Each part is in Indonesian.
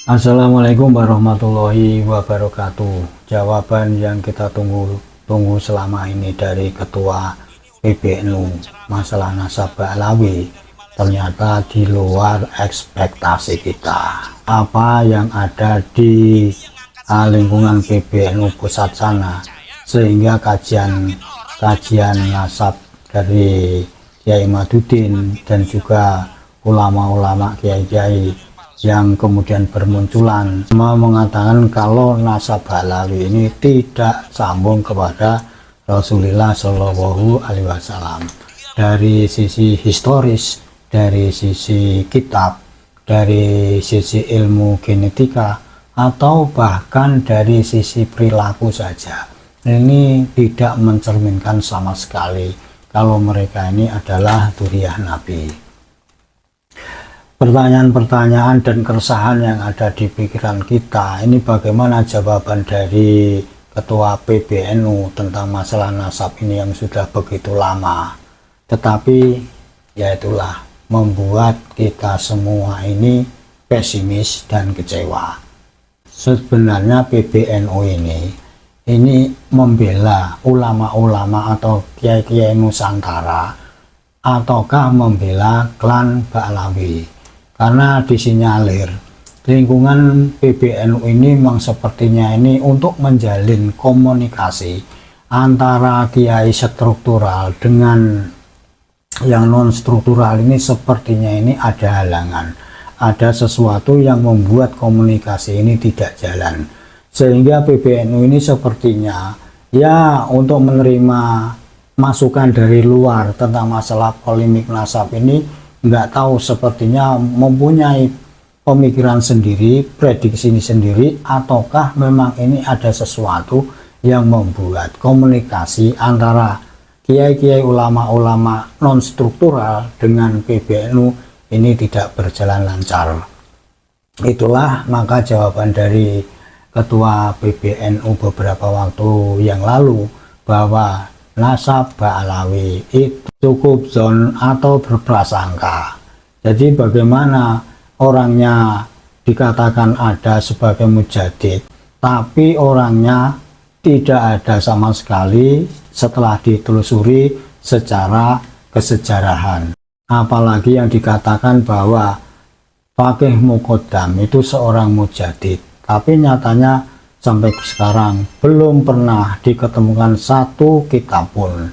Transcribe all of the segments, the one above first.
Assalamualaikum warahmatullahi wabarakatuh. Jawaban yang kita tunggu selama ini dari Ketua PBNU masalah nasabah Alawi ternyata di luar ekspektasi kita. Apa yang ada di lingkungan PBNU pusat sana, sehingga kajian nasab dari Kiai Madudin dan juga ulama-ulama kiai-kiai yang kemudian bermunculan mengatakan kalau nasabah Alawi ini tidak sambung kepada Rasulullah Shallallahu Alaihi Wasallam. Dari sisi historis, dari sisi kitab, dari sisi ilmu genetika, atau bahkan dari sisi perilaku saja, ini tidak mencerminkan sama sekali kalau mereka ini adalah dzurriyyah Nabi. Pertanyaan-pertanyaan dan keresahan yang ada di pikiran kita ini, bagaimana jawaban dari Ketua PBNU tentang masalah nasab ini yang sudah begitu lama, tetapi ya itulah membuat kita semua ini pesimis dan kecewa. Sebenarnya PBNU ini membela ulama-ulama atau kiai-kiai Nusantara ataukah membela klan Ba'alawi? Karena disinyalir lingkungan PBNU ini memang sepertinya ini untuk menjalin komunikasi antara kiai struktural dengan yang non struktural ini, sepertinya ini ada halangan, ada sesuatu yang membuat komunikasi ini tidak jalan, sehingga PBNU ini sepertinya ya untuk menerima masukan dari luar tentang masalah polemik nasab ini nggak tahu, sepertinya mempunyai pemikiran sendiri, prediksi sendiri, ataukah memang ini ada sesuatu yang membuat komunikasi antara kiai-kiai ulama-ulama non struktural dengan PBNU ini tidak berjalan lancar. Itulah maka jawaban dari Ketua PBNU beberapa waktu yang lalu bahwa nasabah Alawi itu cukup zon atau berprasangka. Jadi bagaimana orangnya dikatakan ada sebagai mujadid, tapi orangnya tidak ada sama sekali setelah ditelusuri secara kesejarahan. Apalagi yang dikatakan bahwa Faqih Muqaddam itu seorang mujadid, tapi nyatanya sampai sekarang belum pernah diketemukan satu kitab pun.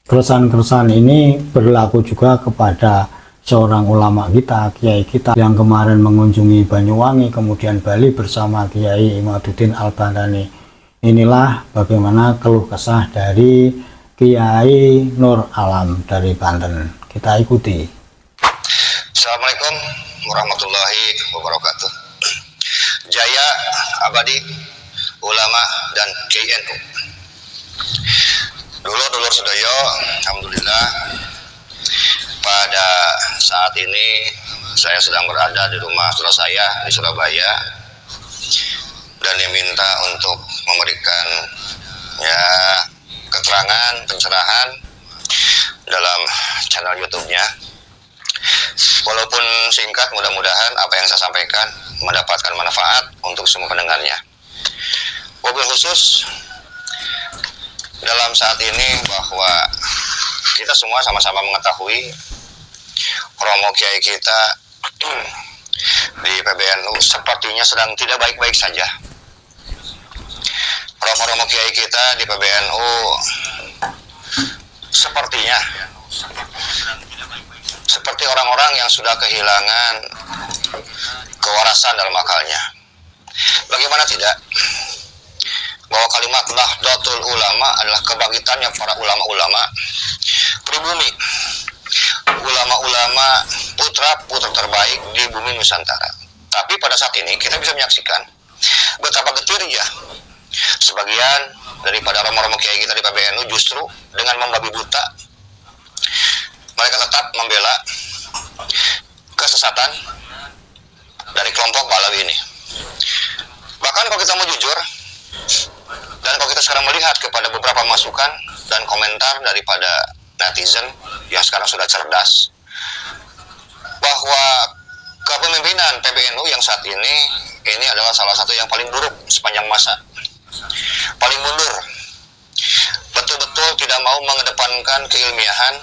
Keresahan-keresahan ini berlaku juga kepada seorang ulama kita, kiai kita yang kemarin mengunjungi Banyuwangi kemudian Bali bersama Kiai Imaduddin Al-Bantani. Inilah bagaimana keluh kesah dari Kiai Nur Alam dari Banten. Kita ikuti. Assalamualaikum warahmatullahi wabarakatuh. Jaya abadi ulama dan KNU. Dulur-dulur sedaya, alhamdulillah pada saat ini saya sedang berada di rumah saudara saya di Surabaya dan diminta untuk memberikan ya keterangan pencerahan dalam channel YouTube-nya. Walaupun singkat, mudah-mudahan apa yang saya sampaikan mendapatkan manfaat untuk semua pendengarnya. Wabil khusus dalam saat ini bahwa kita semua sama-sama mengetahui romo kiai kita di PBNU sepertinya sedang tidak baik-baik saja. Romo-romo kiai kita di PBNU sepertinya seperti orang-orang yang sudah kehilangan kewarasan dalam akalnya. Bagaimana tidak? Bahwa kalimat Nahdlatul Ulama adalah kebangkitannya para ulama-ulama pribumi, ulama-ulama putra-putra terbaik di bumi Nusantara. Tapi pada saat ini kita bisa menyaksikan betapa getirnya sebagian daripada romo-romo kiai kita di PBNU justru dengan membabi buta mereka tetap membela kesesatan dari kelompok Ba'alawi ini. Bahkan kalau kita mau jujur, dan kalau kita sekarang melihat kepada beberapa masukan dan komentar daripada netizen yang sekarang sudah cerdas, bahwa kepemimpinan PBNU yang saat ini adalah salah satu yang paling buruk sepanjang masa, paling mundur, betul-betul tidak mau mengedepankan keilmiahan,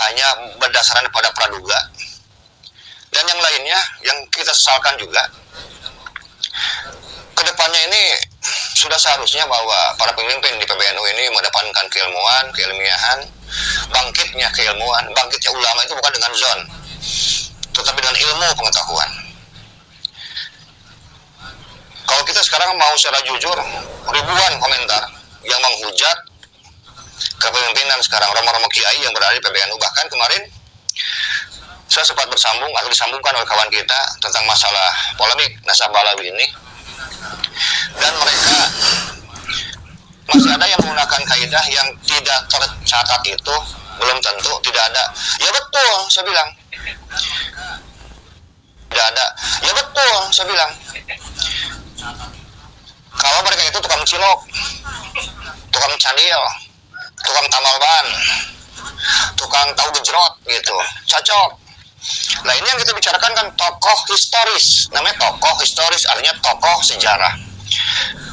hanya berdasarkan pada praduga, dan yang lainnya yang kita sesalkan juga. Kedepannya ini sudah seharusnya bahwa para pemimpin di PBNU ini mengedepankan keilmuan, keilmiahan, bangkitnya keilmuan, bangkitnya ulama itu bukan dengan zon, tetapi dengan ilmu pengetahuan. Kalau kita sekarang mau secara jujur, ribuan komentar yang menghujat kepemimpinan sekarang romo-romo kiai yang berada di PBNU. Bahkan kemarin saya sempat bersambung atau disambungkan oleh kawan kita tentang masalah polemik Nasabalawi ini, dan mereka masih ada yang menggunakan kaidah yang tidak tercatat itu belum tentu tidak ada. Ya betul, saya bilang tidak ada. Ya betul, saya bilang kalau mereka itu tukang cilok, tukang candil, tukang tamal ban, tukang tahu gejrot gitu, cocok. Nah ini yang kita bicarakan kan tokoh historis, namanya tokoh historis artinya tokoh sejarah.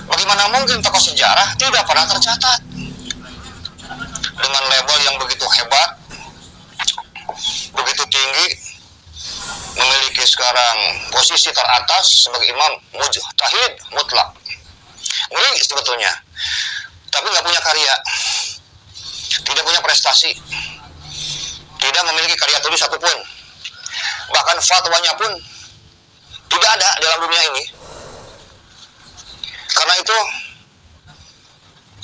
Bagaimana mungkin tokoh sejarah tidak pernah tercatat dengan label yang begitu hebat, begitu tinggi, memiliki sekarang posisi teratas sebagai imam mujtahid mutlak. Ngeri sebetulnya, tapi nggak punya karya, tidak punya prestasi, tidak memiliki karya tulis satupun, bahkan fatwanya pun tidak ada dalam dunia ini. Karena itu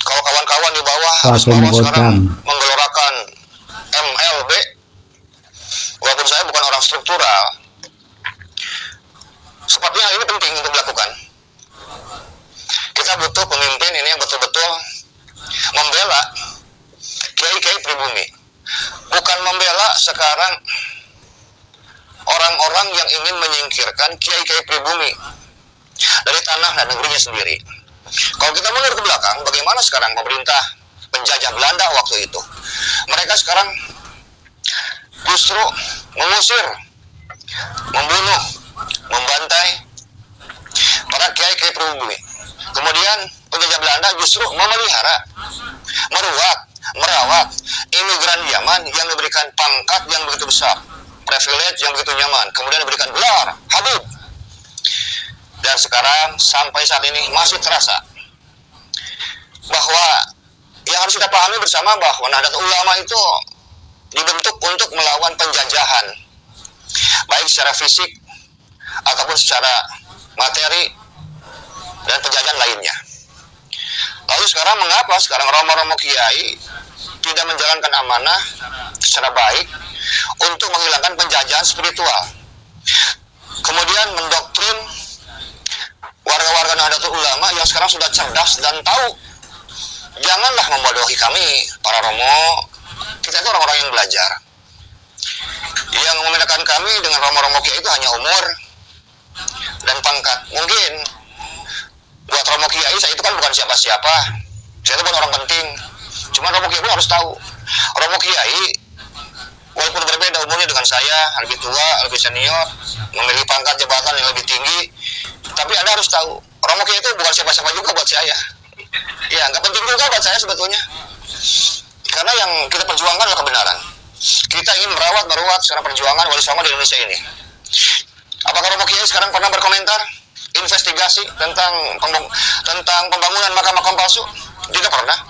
kalau kawan-kawan di bawah sekarang menggelorakan MLB, walaupun saya bukan orang struktural, sepertinya hal ini penting untuk dilakukan. Kita butuh pemimpin ini yang betul-betul membela kiai-kiai pribumi, bukan membela sekarang orang-orang yang ingin menyingkirkan kiai-kiai pribumi dari tanah dan negerinya sendiri. Kalau kita mundur ke belakang, bagaimana sekarang pemerintah penjajah Belanda waktu itu? Mereka sekarang justru mengusir, membunuh, membantai para kiai-kiai pribumi. Kemudian penjajah Belanda justru memelihara, merawat imigran Yaman yang diberikan pangkat yang begitu besar, privilege yang begitu nyaman, kemudian diberikan gelar Habib. Dan sekarang sampai saat ini masih terasa bahwa yang harus kita pahami bersama bahwa Nahdlatul Ulama itu dibentuk untuk melawan penjajahan, baik secara fisik ataupun secara materi dan penjajahan lainnya. Lalu sekarang mengapa sekarang romo-romo kiai tidak menjalankan amanah secara baik untuk menghilangkan penjajahan spiritual, kemudian mendoktrin warga-warga Nahdlatul Ulama yang sekarang sudah cerdas dan tahu, janganlah membodohi kami para romo. Kita itu orang-orang yang belajar. Yang membedakan kami dengan romo-romo kiai itu hanya umur dan pangkat. Mungkin buat romo kiai saya itu kan bukan siapa-siapa, saya itu bukan orang penting. Cuma romo kiai pun harus tahu, romo kiai walaupun berbeda umurnya dengan saya, lebih tua, lebih senior, memiliki pangkat jabatan yang lebih tinggi, tapi Anda harus tahu, romo kiai itu bukan siapa-siapa juga buat saya. Ya, nggak penting juga buat saya sebetulnya. Karena yang kita perjuangkan adalah kebenaran. Kita ingin merawat sekarang perjuangan wali songo di Indonesia ini. Apakah romo kiai sekarang pernah berkomentar investigasi tentang pembangunan makam-makam palsu? Tidak pernah.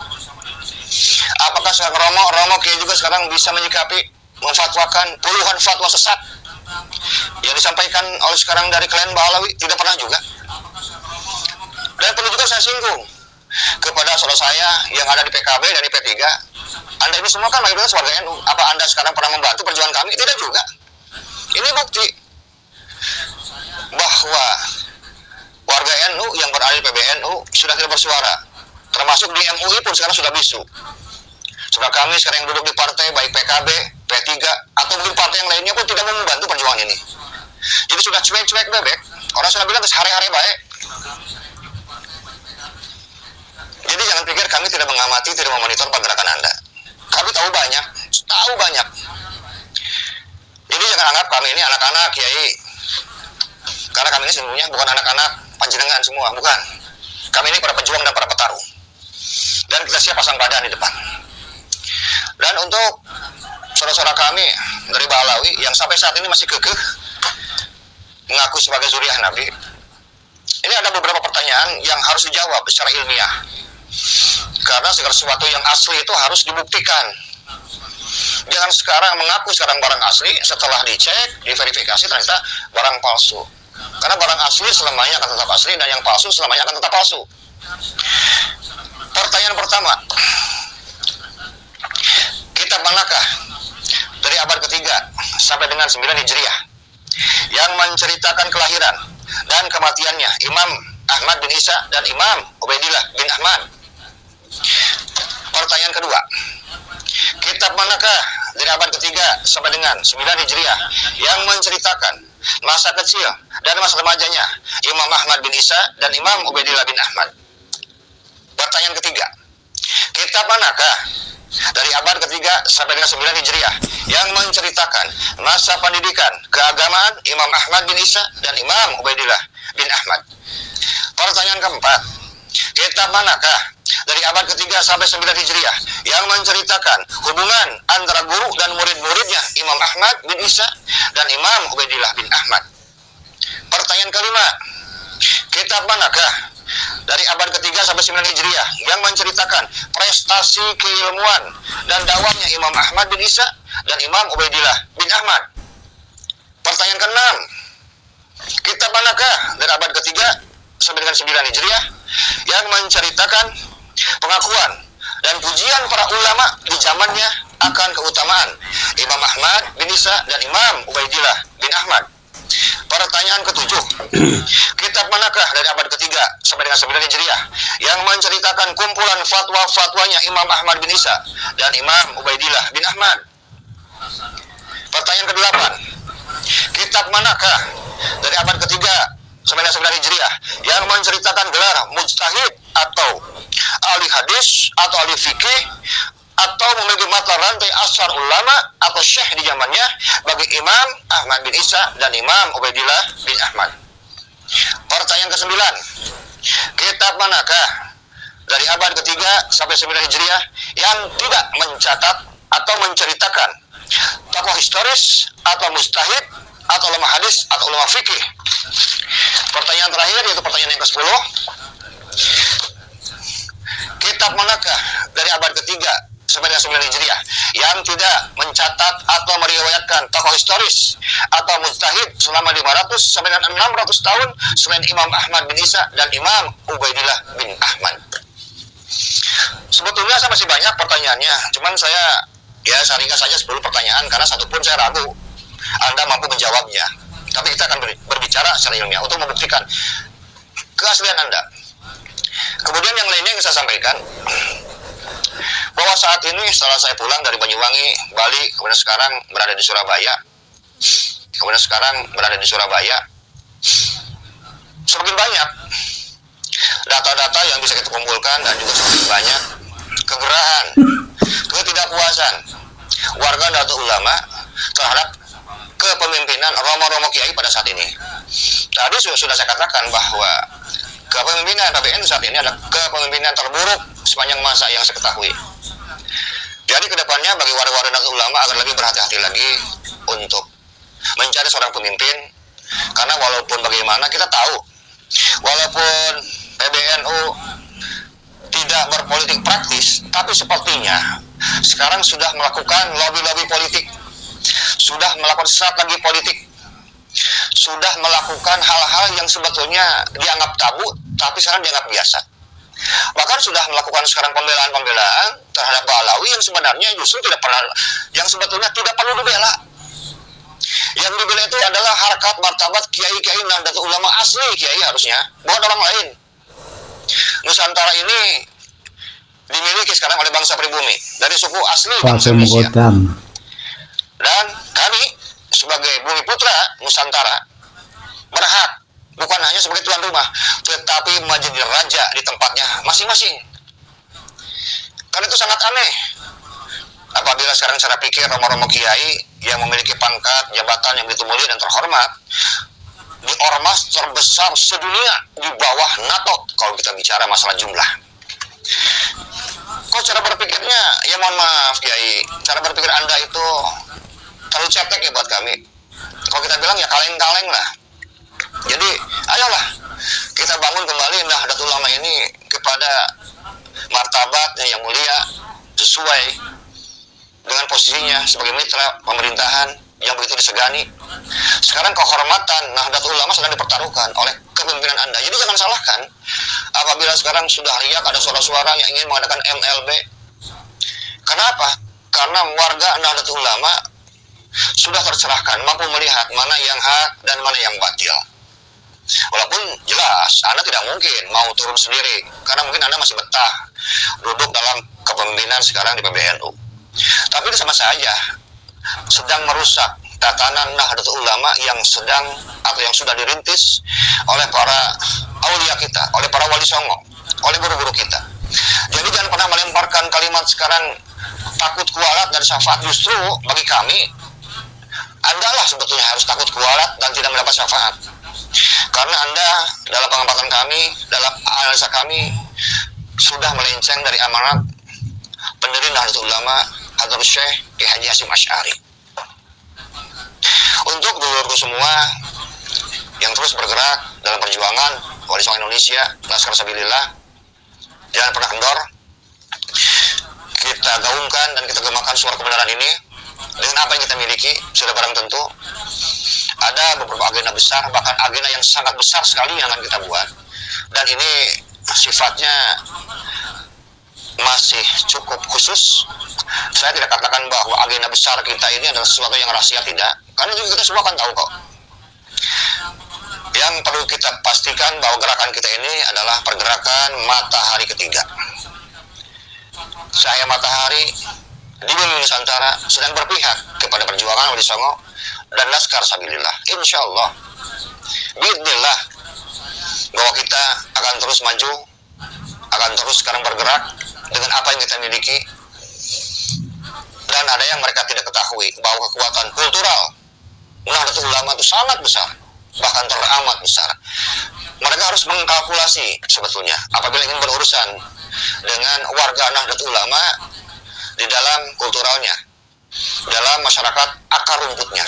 Apakah sekarang romo kiai juga sekarang bisa menyikapi, memfatwakan puluhan fatwa sesat yang disampaikan oleh sekarang dari klien Balawi? Tidak pernah juga. Dan perlu juga saya singgung kepada saudara saya yang ada di PKB dan di P3. Anda ini semua kan mayoritas warga NU. Apa Anda sekarang pernah membantu perjuangan kami? Tidak juga. Ini bukti bahwa warga NU yang berada di PBNU sudah tidak bersuara. Termasuk di MUI pun sekarang sudah bisu. Saudara kami sekarang yang duduk di partai baik PKB, P3 atau mungkin partai yang lainnya pun tidak mau membantu perjuangan ini. Jadi sudah cuek-cuek bebek. Orang sudah bilang hari-hari baik. Jadi jangan pikir kami tidak mengamati, tidak memonitor pergerakan Anda. Kami tahu banyak. Jadi jangan anggap kami ini anak-anak Kiai. Karena kami ini sebenarnya bukan anak-anak panjenengan semua, bukan. Kami ini para pejuang dan para petarung. Dan kita siap pasang badan di depan. Dan untuk saudara-saudara kami dari Balawi yang sampai saat ini masih kekeh mengaku sebagai zuriat Nabi, ini ada beberapa pertanyaan yang harus dijawab secara ilmiah. Karena segala sesuatu yang asli itu harus dibuktikan. Jangan sekarang mengaku sekarang barang asli, setelah dicek, diverifikasi ternyata barang palsu. Karena barang asli selamanya akan tetap asli, dan yang palsu selamanya akan tetap palsu. Pertanyaan pertama, kitab manakah dari abad ketiga sampai dengan 9 Hijriah yang menceritakan kelahiran dan kematiannya Imam Ahmad bin Isa dan Imam Ubaidillah bin Ahmad? Pertanyaan kedua, kitab manakah dari abad ketiga sampai dengan 9 Hijriah yang menceritakan masa kecil dan masa remajanya Imam Ahmad bin Isa dan Imam Ubaidillah bin Ahmad? Pertanyaan ketiga, kitab manakah dari abad ketiga sampai dengan 9 Hijriah yang menceritakan masa pendidikan keagamaan Imam Ahmad bin Isa dan Imam Ubaidillah bin Ahmad? Pertanyaan keempat, kitab manakah dari abad ketiga sampai 9 Hijriah yang menceritakan hubungan antara guru dan murid-muridnya Imam Ahmad bin Isa dan Imam Ubaidillah bin Ahmad? Pertanyaan kelima, kitab manakah dari abad ketiga sampai 9 Hijriah yang menceritakan prestasi keilmuan dan dakwahnya Imam Ahmad bin Isa dan Imam Ubaidillah bin Ahmad? Pertanyaan keenam, kitab manakah dari abad ketiga sampai dengan 9 Hijriah yang menceritakan pengakuan dan pujian para ulama di zamannya akan keutamaan Imam Ahmad bin Isa dan Imam Ubaidillah bin Ahmad? Pertanyaan ketujuh, kitab manakah dari abad ketiga sampai dengan 9 Hijriah yang menceritakan kumpulan fatwa-fatwanya Imam Ahmad bin Isa dan Imam Ubaidillah bin Ahmad? Pertanyaan kedelapan, kitab manakah dari abad ketiga sampai dengan 9 Hijriah yang menceritakan gelar mujtahid atau ahli hadis atau ahli fikih atau memiliki mata rantai asar ulama atau syekh di zamannya bagi Imam Ahmad bin Isa dan Imam Ubaidillah bin Ahmad? Pertanyaan ke-9, kitab manakah dari abad ketiga sampai 9 Hijriah yang tidak mencatat atau menceritakan tokoh historis atau mustahid atau ulama hadis atau ulama fikih? Pertanyaan terakhir, yaitu pertanyaan yang ke-10, kitab manakah dari abad ketiga sampai dengan 9 Hijriah yang tidak mencatat atau meriwayatkan tokoh historis atau mujtahid selama 500 sampai dengan 600 tahun selain Imam Ahmad bin Isa dan Imam Ubaidillah bin Ahmad? Sebetulnya saya masih banyak pertanyaannya, cuman saya ringkas saja 10 pertanyaan karena satu pun saya ragu Anda mampu menjawabnya. Tapi kita akan berbicara secara ilmiah untuk membuktikan keaslian Anda. Kemudian yang lainnya yang saya sampaikan, bahwa saat ini setelah saya pulang dari Banyuwangi, Bali, kemudian sekarang berada di Surabaya, semakin banyak data-data yang bisa kita kumpulkan dan juga semakin banyak kegerahan, ketidakpuasan warga Nahdlatul Ulama terhadap kepemimpinan Romo-Romo Kiai pada saat ini. Tadi sudah saya katakan bahwa kepemimpinan PBNU saat ini adalah kepemimpinan terburuk sepanjang masa yang saya ketahui. Jadi kedepannya bagi warga-warga Nahdlatul Ulama agar lebih berhati-hati lagi untuk mencari seorang pemimpin, karena walaupun bagaimana kita tahu, walaupun PBNU tidak berpolitik praktis, tapi sepertinya sekarang sudah melakukan lobby-lobby politik, sudah melakukan strategi politik, sudah melakukan hal-hal yang sebetulnya dianggap tabu, tapi sekarang dianggap biasa. Bahkan sudah melakukan sekarang pembelaan-pembelaan terhadap Balawi yang sebenarnya justru tidak pernah, yang sebetulnya tidak perlu dibela. Yang dibela itu adalah harkat martabat kiai-kiai Nahdlatul Ulama asli, kiai harusnya, bukan orang lain. Nusantara ini dimiliki sekarang oleh bangsa pribumi dari suku asli bangsa Indonesia. Dan kami sebagai bumi putra Nusantara berhak bukan hanya sebagai tuan rumah, tetapi menjadi raja di tempatnya masing-masing. Karena itu sangat aneh apabila sekarang cara pikir romo-romo kiai yang memiliki pangkat, jabatan yang begitu mulia dan terhormat, di ormas terbesar sedunia di bawah NATO kalau kita bicara masalah jumlah. Kok cara berpikirnya, ya mohon maaf Kiai, cara berpikir Anda itu terlalu cetek ya buat kami. Kalau kita bilang ya kaleng-kaleng lah. Jadi ayolah kita bangun kembali Nahdlatul Ulama ini kepada martabatnya yang mulia sesuai dengan posisinya sebagai mitra pemerintahan yang begitu disegani. Sekarang kehormatan Nahdlatul Ulama sedang dipertaruhkan oleh kepemimpinan Anda. Jadi jangan salahkan apabila sekarang sudah riak ada suara-suara yang ingin mengadakan MLB. Kenapa? Karena warga Nahdlatul Ulama sudah tercerahkan, mampu melihat mana yang hak dan mana yang batil. Walaupun jelas Anda tidak mungkin mau turun sendiri, karena mungkin Anda masih betah duduk dalam kepemimpinan sekarang di PBNU. Tapi itu sama saja sedang merusak tatanan Nahdlatul Ulama yang sedang atau yang sudah dirintis oleh para aulia kita, oleh para wali songo, oleh guru-guru kita. Jadi jangan pernah melemparkan kalimat sekarang takut kualat dari syafaat. Justru bagi kami, Anda lah sebetulnya harus takut kualat dan tidak mendapat syafaat. Karena Anda dalam pengamatan kami, dalam analisa kami, sudah melenceng dari amanat pendiri Nahdlatul Ulama Hadratus Syekh Kiai Haji Hasyim Asy'ari. Untuk dulurku semua yang terus bergerak dalam perjuangan Wali Songo Indonesia, Laskar Sabilillah, jangan pernah kendor. Kita gaungkan dan kita gemakan suara kebenaran ini dengan apa yang kita miliki. Sudah barang tentu ada beberapa agenda besar, bahkan agenda yang sangat besar sekali yang akan kita buat, dan ini sifatnya masih cukup khusus. Saya tidak katakan bahwa agenda besar kita ini adalah sesuatu yang rahasia, tidak, karena juga kita semua akan tahu kok. Yang perlu kita pastikan bahwa gerakan kita ini adalah pergerakan matahari ketiga. Saya matahari di bumi Nusantara sedang berpihak kepada perjuangan Wali Songo dan Laskar Sabilillah. Insya Allah, biidznillah, bahwa kita akan terus maju, akan terus sekarang bergerak dengan apa yang kita miliki. Dan ada yang mereka tidak ketahui, bahwa kekuatan kultural Nahdlatul Ulama itu sangat besar, bahkan teramat besar. Mereka harus mengkalkulasi sebetulnya apabila ingin berurusan dengan warga Nahdlatul Ulama di dalam kulturalnya, dalam masyarakat akar rumputnya.